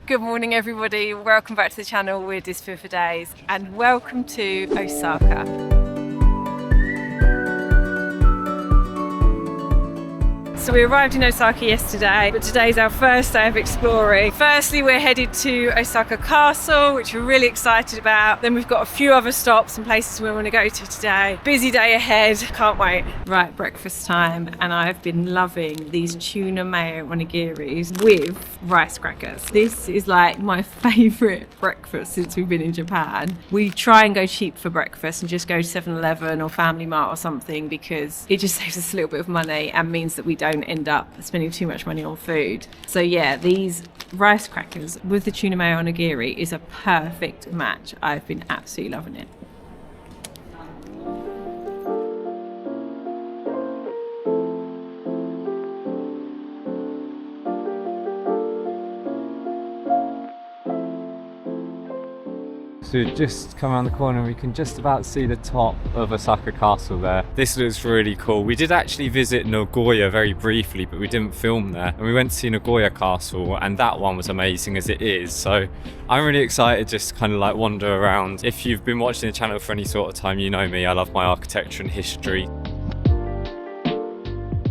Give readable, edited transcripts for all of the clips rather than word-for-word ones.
Good morning everybody, welcome back to the channel. We're disappearfordays and welcome to Osaka. So we arrived in Osaka yesterday, but today's our first day of exploring. Firstly, we're headed to Osaka Castle, which we're really excited about. Then we've got a few other stops and places we want to go to today. Busy day ahead, can't wait. Right, breakfast time, and I've been loving these tuna mayo onigiris with rice crackers. This is like my favourite breakfast since we've been in Japan. We try and go cheap for breakfast and just go to 7-Eleven or Family Mart or something because it just saves us a little bit of money and means that we don't end up spending too much money on food. So yeah, these rice crackers with the tuna mayo onigiri is a perfect match. I've been absolutely loving it. So we've just come around the corner and we can just about see the top of Osaka Castle there. This looks really cool. We did actually visit Nagoya very briefly, but we didn't film there. And we went to see Nagoya Castle and that one was amazing as it is. So I'm really excited just to kind of like wander around. If you've been watching the channel for any sort of time, you know me, I love my architecture and history.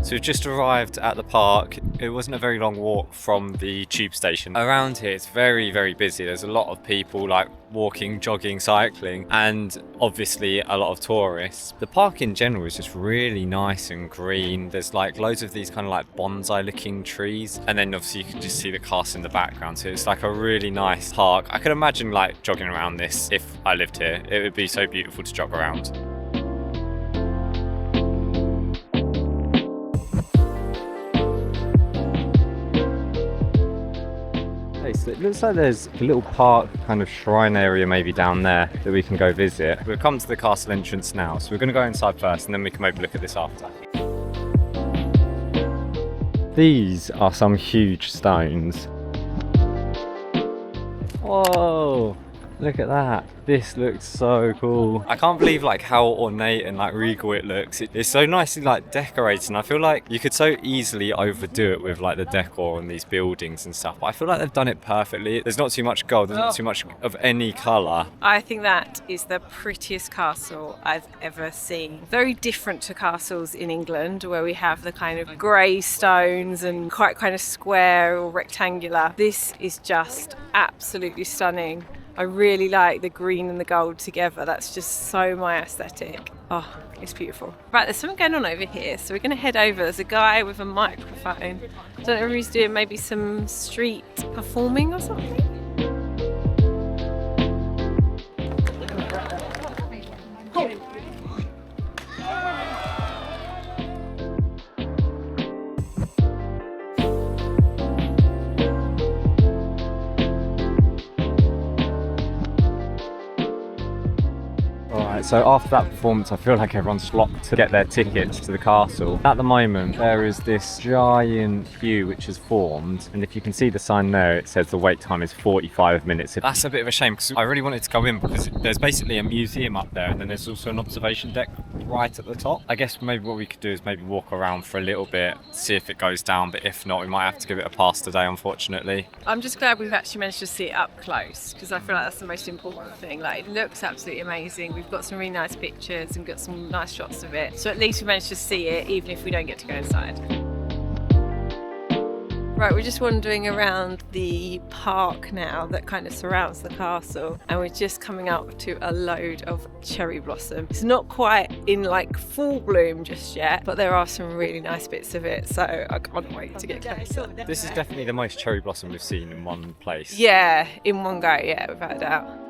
So we've just arrived at the park. It wasn't a very long walk from the tube station. Around here it's very, very busy. There's a lot of people like walking, jogging, cycling, and obviously a lot of tourists. The park in general is just really nice and green. There's like loads of these kind of like bonsai looking trees, and then obviously you can just see the castle in the background. So it's like a really nice park. I could imagine like jogging around this if I lived here. It would be so beautiful to jog around. So it looks like there's a little park kind of shrine area maybe down there that we can go visit. We've come to the castle entrance now, so we're going to go inside first and then we can maybe look at this after. These are some huge stones. Whoa! Look at that. This looks so cool. I can't believe like how ornate and like regal it looks. It's so nicely like decorated, and I feel like you could so easily overdo it with like the decor and these buildings and stuff, but I feel like they've done it perfectly. There's not too much gold, there's not too much of any colour. I think that is the prettiest castle I've ever seen. Very different to castles in England where we have the kind of grey stones and quite kind of square or rectangular. This is just absolutely stunning. I really like the green and the gold together. That's just so my aesthetic. Oh, it's beautiful. Right, there's something going on over here, so we're going to head over. There's a guy with a microphone. I don't know if he's doing maybe some street performing or something. So after that performance, I feel like everyone's flocked to get their tickets to the castle. At the moment, there is this giant queue which has formed, and if you can see the sign there, it says the wait time is 45 minutes. That's a bit of a shame because I really wanted to go in because there's basically a museum up there, and then there's also an observation deck right at the top. I guess maybe what we could do is maybe walk around for a little bit, see if it goes down, but if not, we might have to give it a pass today, unfortunately. I'm just glad we've actually managed to see it up close because I feel like that's the most important thing. Like, it looks absolutely amazing. We've got some really nice pictures and got some nice shots of it, so at least we managed to see it even if we don't get to go inside. Right, we're just wandering around the park now that kind of surrounds the castle, and we're just coming up to a load of cherry blossom. It's not quite in like full bloom just yet, but there are some really nice bits of it, so I can't wait to get closer. This is definitely the most cherry blossom we've seen in one place. Yeah, in one go, yeah, without a doubt.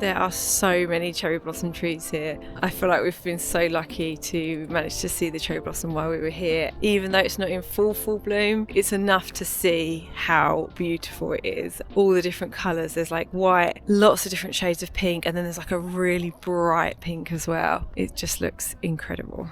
There are so many cherry blossom trees here. I feel like we've been so lucky to manage to see the cherry blossom while we were here. Even though it's not in full bloom, it's enough to see how beautiful it is. All the different colours, there's like white, lots of different shades of pink, and then there's like a really bright pink as well. It just looks incredible.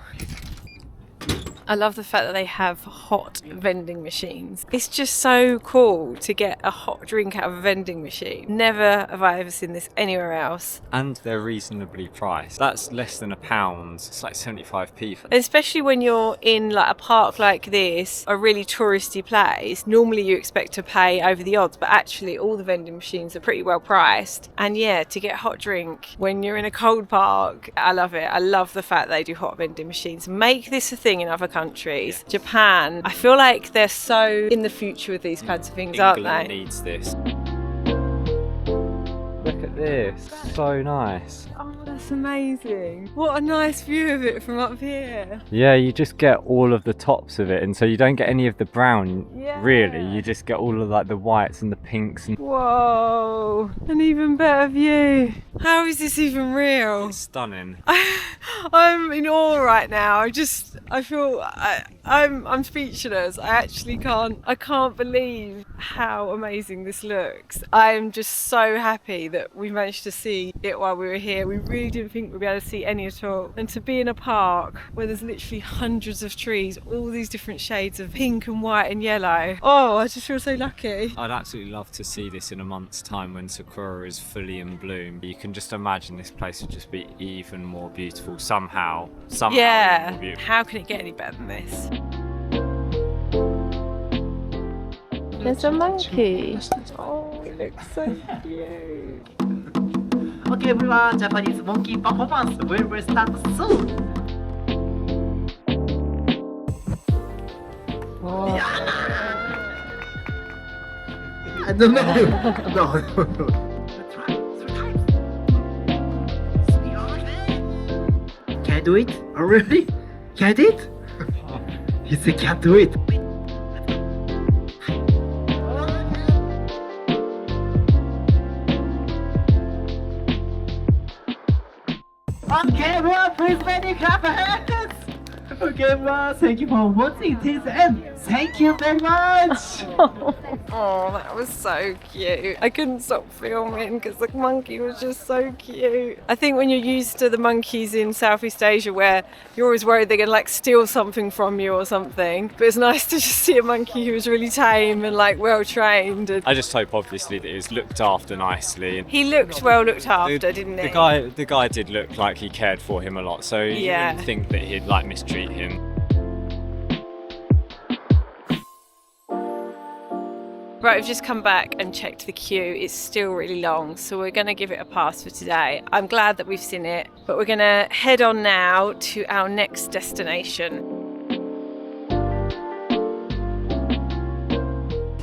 I love the fact that they have hot vending machines. It's just so cool to get a hot drink out of a vending machine. Never have I ever seen this anywhere else. And they're reasonably priced. That's less than £1. It's like 75p. Especially when you're in like a park like this, a really touristy place, normally you expect to pay over the odds, but actually all the vending machines are pretty well priced. And yeah, to get a hot drink when you're in a cold park, I love it. I love the fact they do hot vending machines. Make this a thing in other countries. Yeah. Japan, I feel like they're so in the future with these kinds of things, England aren't they? Needs this. Look at this, so nice. Oh, that's amazing. What a nice view of it from up here. Yeah, you just get all of the tops of it, and so you don't get any of the brown, really. You just get all of like the whites and the pinks. And whoa, an even better view. How is this even real? It's stunning. I'm in awe right now. I feel I'm speechless. I can't believe how amazing this looks. I'm just so happy that we managed to see it while we were here. We really didn't think we'd be able to see any at all. And to be in a park where there's literally hundreds of trees, all these different shades of pink and white and yellow. Oh, I just feel so lucky. I'd absolutely love to see this in a month's time when Sakura is fully in bloom. You can just imagine this place would just be even more beautiful somehow. Yeah. Even more beautiful. How can it get any better than this? There's a monkey. Oh, it looks so cute. Okay, everyone, Japanese monkey performance will start soon. Oh. No. Can I do it? Oh, really? Can I do it? He said can't do it. Okay, everyone, please ready, clap your hands. Okay, everyone, thank you for watching till the end. Thank you very much. Oh, that was so cute. I couldn't stop filming because the monkey was just so cute. I think when you're used to the monkeys in Southeast Asia where you're always worried they're going to like steal something from you or something, but it's nice to just see a monkey who was really tame and like well trained. And I just hope obviously that it was looked after nicely. he looked well looked after, didn't he? The guy did look like he cared for him a lot, so you wouldn't think that he'd like mistreat him. Right, we've just come back and checked the queue. It's still really long, so we're going to give it a pass for today. I'm glad that we've seen it, but we're going to head on now to our next destination.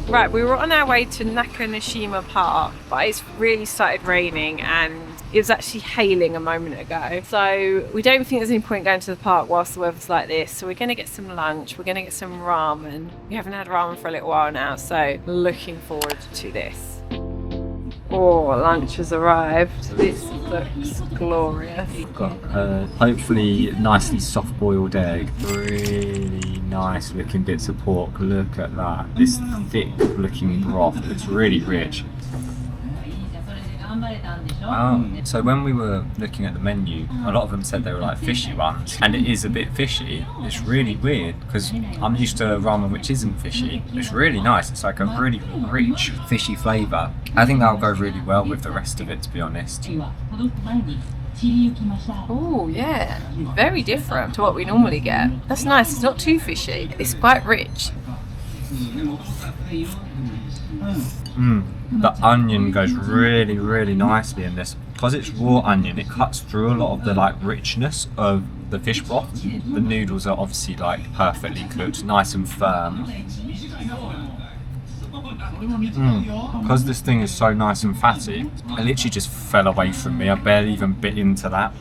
Right, we were on our way to Nakanoshima Park, but it's really started raining and it was actually hailing a moment ago. So we don't think there's any point going to the park whilst the weather's like this. So we're going to get some lunch, we're going to get some ramen. We haven't had ramen for a little while now, so looking forward to this. Oh, lunch has arrived. This looks glorious. We've got hopefully nicely soft boiled egg, really nice looking bits of pork. Look at that. This thick looking broth, it's really rich. So when we were looking at the menu, a lot of them said they were like fishy ones, and it is a bit fishy. It's really weird because I'm used to ramen which isn't fishy. It's really nice. It's like a really rich fishy flavour. I think that'll go really well with the rest of it, to be honest. Oh yeah, very different to what we normally get. That's nice. It's not too fishy. It's quite rich. The onion goes really, really nicely in this. Because it's raw onion, it cuts through a lot of the like richness of the fish broth. The noodles are obviously like perfectly cooked, nice and firm. Because this thing is so nice and fatty, it literally just fell away from me. I barely even bit into that.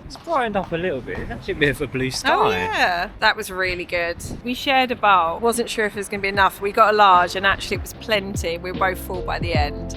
It's brightened up a little bit. It's actually a bit of a blue sky. Oh yeah, that was really good. We shared a bowl. Wasn't sure if it was going to be enough. We got a large and actually it was plenty. We were both full by the end.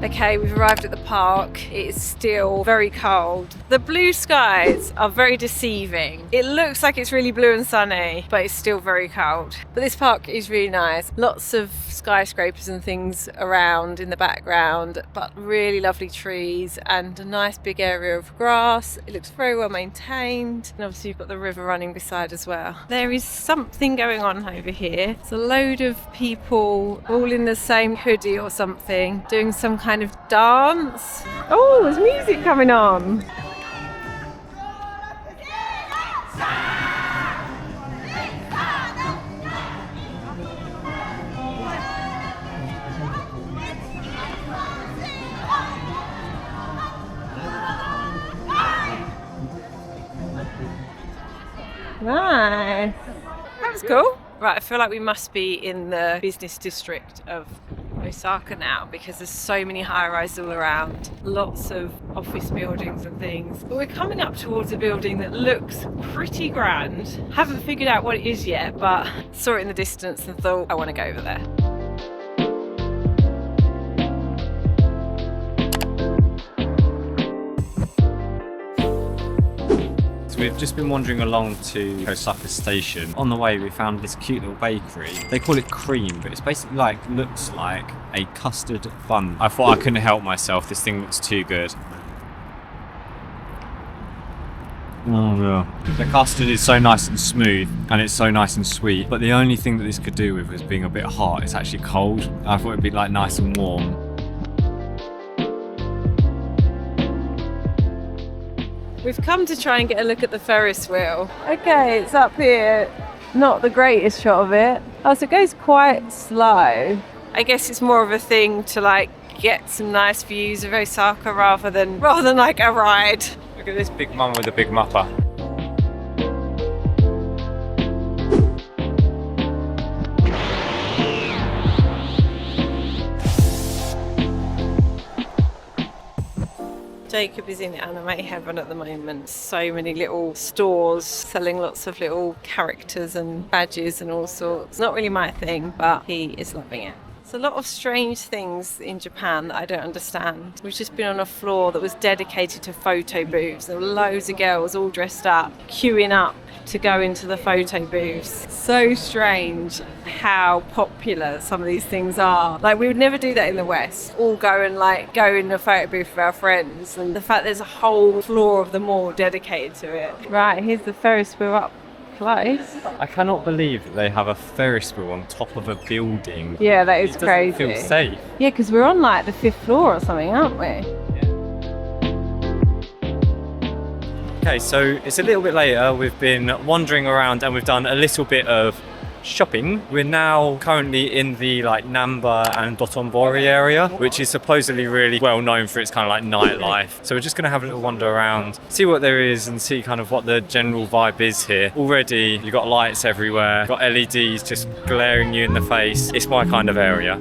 Okay, we've arrived at the park. It is still very cold. The blue skies are very deceiving. It looks like it's really blue and sunny, but it's still very cold. But this park is really nice. Lots of skyscrapers and things around in the background, but really lovely trees and a nice big area of grass. It looks very well maintained. And obviously you've got the river running beside as well. There is something going on over here. It's a load of people all in the same hoodie or something, doing some kind of dance. Oh, there's music coming on. Nice. That was cool. Right, I feel like we must be in the business district of Osaka now because there's so many high-rises all around, lots of office buildings and things. But we're coming up towards a building that looks pretty grand. Haven't figured out what it is yet, but saw it in the distance and thought I want to go over there. We've just been wandering along to Osaka station. On the way we found this cute little bakery. They call it cream, but it's basically looks like a custard bun. I thought I couldn't help myself, this thing looks too good. Oh yeah. The custard is so nice and smooth and it's so nice and sweet, but the only thing that this could do with was being a bit hot. It's actually cold. I thought it'd be nice and warm. We've come to try and get a look at the Ferris wheel. Okay, it's up here. Not the greatest shot of it. Oh, so it goes quite slow. I guess it's more of a thing to get some nice views of Osaka rather than like a ride. Look at this big mum with a big mupper. Jacob is in anime heaven at the moment. So many little stores selling lots of little characters and badges and all sorts. Not really my thing, but he is loving it. There's a lot of strange things in Japan that I don't understand. We've just been on a floor that was dedicated to photo booths. There were loads of girls all dressed up, queuing up to go into the photo booths. So strange how popular some of these things are. We would never do that in the West. All go and go in a photo booth with our friends. And the fact there's a whole floor of the mall dedicated to it. Right, here's the Ferris wheel up close. I cannot believe that they have a Ferris wheel on top of a building. Yeah, that is crazy. It doesn't feel safe. Yeah, because we're on the 5th floor or something, aren't we? Okay, so it's a little bit later. We've been wandering around and we've done a little bit of shopping. We're now currently in the Namba and Dotonbori area, which is supposedly really well known for its kind of nightlife. So we're just going to have a little wander around, see what there is and see kind of what the general vibe is here. Already you've got lights everywhere, got LEDs just glaring you in the face. It's my kind of area.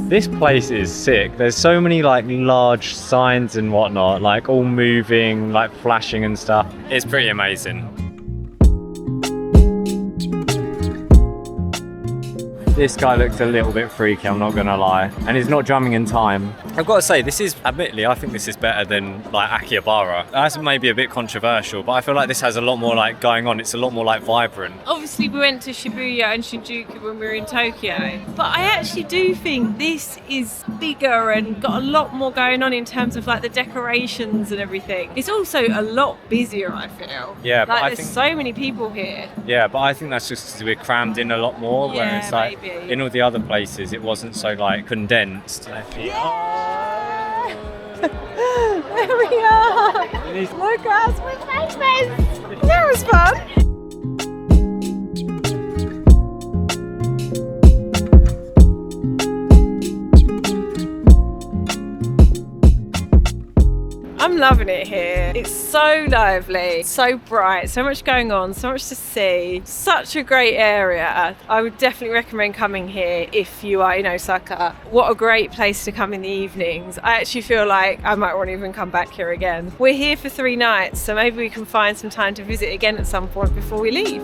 This place is sick. There's so many large signs and whatnot, all moving, flashing and stuff. It's pretty amazing. This guy looks a little bit freaky, I'm not gonna lie. And he's not drumming in time. I've got to say, admittedly, I think this is better than Akihabara. That's maybe a bit controversial, but I feel like this has a lot more going on. It's a lot more vibrant. Obviously we went to Shibuya and Shinjuku when we were in Tokyo, but I actually do think this is bigger and got a lot more going on in terms of the decorations and everything. It's also a lot busier, I feel. Yeah, but there's so many people here. Yeah, but I think that's just because we're crammed in a lot more, where it's maybe. In all the other places it wasn't so condensed. Yeah! There we are! Look at us, we're famous! That was fun! I'm loving it here. It's so lively, so bright, so much going on, so much to see. Such a great area. I would definitely recommend coming here if you are in Osaka. What a great place to come in the evenings. I actually feel like I might want to even come back here again. We're here for 3 nights, so maybe we can find some time to visit again at some point before we leave.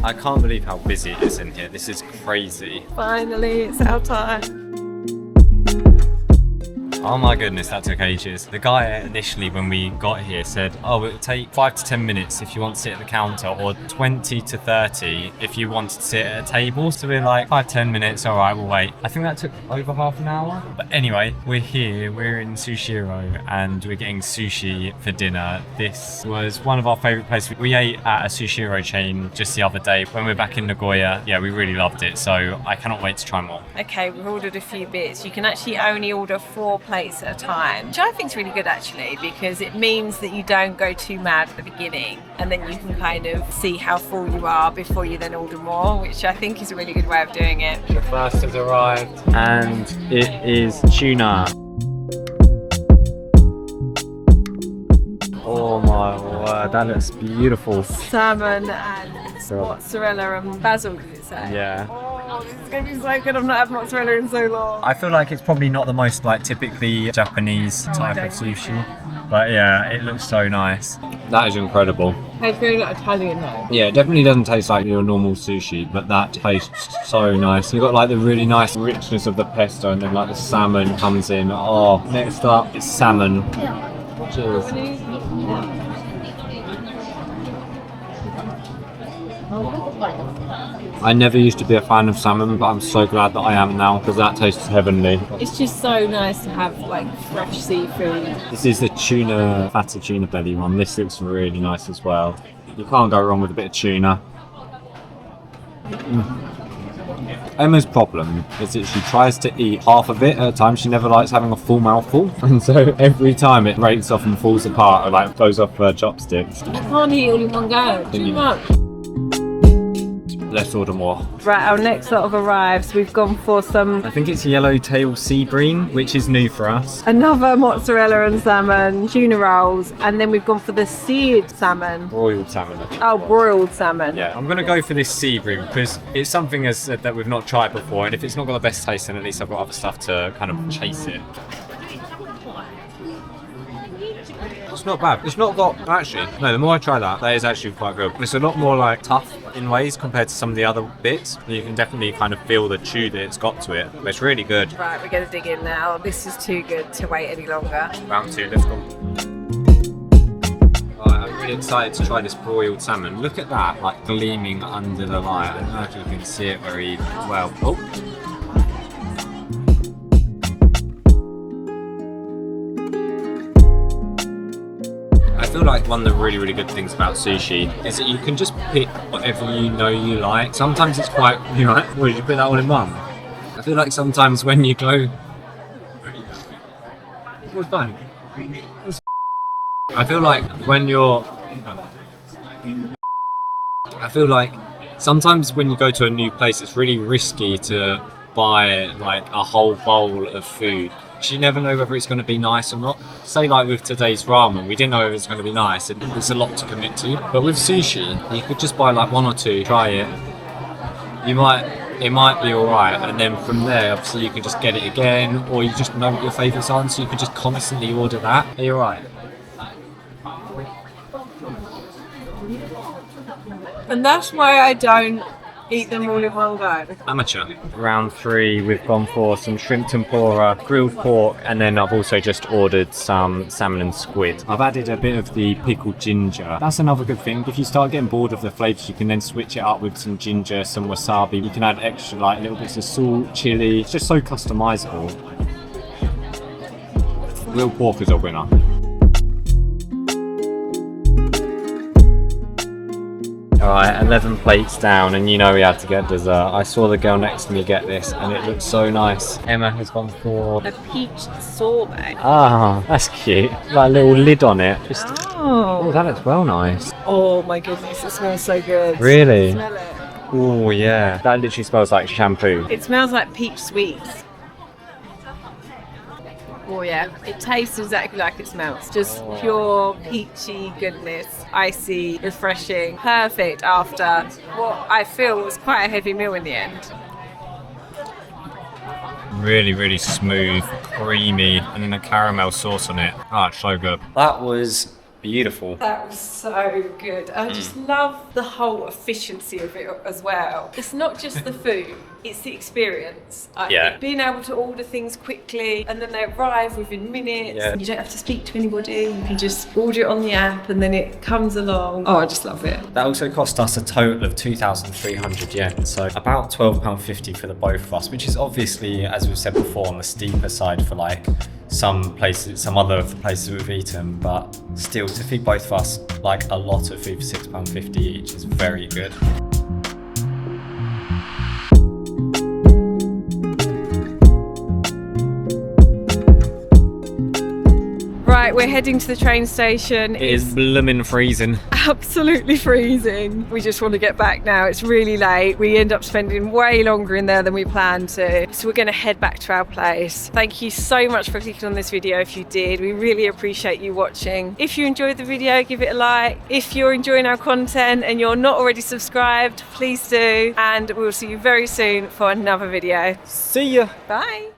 I can't believe how busy it is in here. This is crazy. Finally, it's our time. Oh my goodness, that took ages. The guy initially when we got here said, oh, it'll take 5 to 10 minutes if you want to sit at the counter, or 20 to 30 if you want to sit at a table. So we're like, 5-10 minutes, all right, we'll wait. I think that took over half an hour. But anyway, we're here, we're in Sushiro, and we're getting sushi for dinner. This was one of our favourite places. We ate at a Sushiro chain just the other day when we were back in Nagoya. Yeah, we really loved it, so I cannot wait to try more. Okay, we've ordered a few bits. You can actually only order 4 plates at a time, which I think is really good actually, because it means that you don't go too mad at the beginning, and then you can kind of see how full you are before you then order more, which I think is a really good way of doing it. The first has arrived, and it is tuna. Oh my word, that looks beautiful. Salmon and mozzarella and basil, did it say? Yeah. Oh, this is going to be so good. I've not had mozzarella in so long. I feel like it's probably not the most like typically Japanese type of sushi, but yeah, it looks so nice. That is incredible. It's very like Italian though. Yeah, it definitely doesn't taste like your normal sushi, but that tastes so nice. You've got like the really nice richness of the pesto, and then like the salmon comes in. Oh, next up it's salmon. Cheers. I never used to be a fan of salmon, but I'm so glad that I am now, because that tastes heavenly. It's just so nice to have like fresh seafood. This is the tuna, fatty tuna belly one. This looks really nice as well. You can't go wrong with a bit of tuna. Emma's problem is that she tries to eat half of it at a time. She never likes having a full mouthful, and so every time it breaks off and falls apart, or like goes off her chopsticks. I can't eat all in one go. Too much. Let's order more. Right, our next lot of arrives. We've gone for some I think it's yellowtail sea bream, which is new for us. another mozzarella and salmon, tuna rolls, and then we've gone for the seared salmon. Broiled salmon. Oh, broiled salmon. Yeah, I'm gonna go for this sea bream because it's something that we've not tried before, and if it's not got the best taste, then at least I've got other stuff to kind of chase it. It's not bad. It's not got... Actually, no, the more I try that is actually quite good. It's a lot more like tough in ways compared to some of the other bits. You can definitely kind of feel the chew that it's got to it. But it's really good. Right, we're going to dig in now. This is too good to wait any longer. Round 2, let's go. Right, I'm really excited to try this broiled salmon. Look at that, like gleaming under the light. I don't know if you can see it very well. Oh. I feel like one of the really good things about sushi is that you can just pick whatever you know you like. Sometimes it's quite, you're like, well, did you put that all in one? I feel like sometimes when you go... What's fun? I feel like when you're... I feel like sometimes when you go to a new place, it's really risky to buy like a whole bowl of food. You never know whether it's going to be nice or not. Say like with today's ramen, we didn't know if it was going to be nice, and there's a lot to commit to. But with sushi, you could just buy like 1 or 2, try it. It might be alright, and then from there, obviously you can just get it again, or you just know what your favourites are, so you can just constantly order that. Are you alright? And that's why I don't eat them all in one go. Amateur. Round 3, we've gone for some shrimp tempura, grilled pork, and then I've also just ordered some salmon and squid. I've added a bit of the pickled ginger. That's another good thing. If you start getting bored of the flavours, you can then switch it up with some ginger, some wasabi. You can add extra like little bits of salt, chilli. It's just so customisable. Grilled pork is a winner. Alright, 11 plates down, and you know we had to get dessert. I saw the girl next to me get this, and it looked so nice. Emma has gone for A peach sorbet. ah, that's cute. Like a little lid on it. Just Oh. that looks well nice. Oh my goodness, it smells so good. Really? Smell it. Oh yeah, that literally smells like shampoo. It smells like peach sweets. Oh yeah, it tastes exactly like it smells. Just pure peachy goodness, icy, refreshing, perfect after what I feel was quite a heavy meal in the end. Really smooth, creamy, and then a caramel sauce on it. Oh, it's so good. That was beautiful. That was so good. I just love the whole efficiency of it as well. It's not just the food, it's the experience. I think. Being able to order things quickly and then they arrive within minutes. Yeah. You don't have to speak to anybody. You can just order it on the app and then it comes along. Oh, I just love it. That also cost us a total of 2,300 yen, so about £12.50 for the both of us, which is obviously, as we've said before, on the steeper side for like some places, some other of the places we've eaten, but still to feed both of us like a lot of food for £6.50 each is very good. Right, we're heading to the train station. It is blooming freezing. Absolutely freezing. We just want to get back now. It's really late. We end up spending way longer in there than we planned to. So we're going to head back to our place. Thank you so much for clicking on this video if you did. We really appreciate you watching. If you enjoyed the video, give it a like. If you're enjoying our content and you're not already subscribed, please do. And we'll see you very soon for another video. See ya! Bye.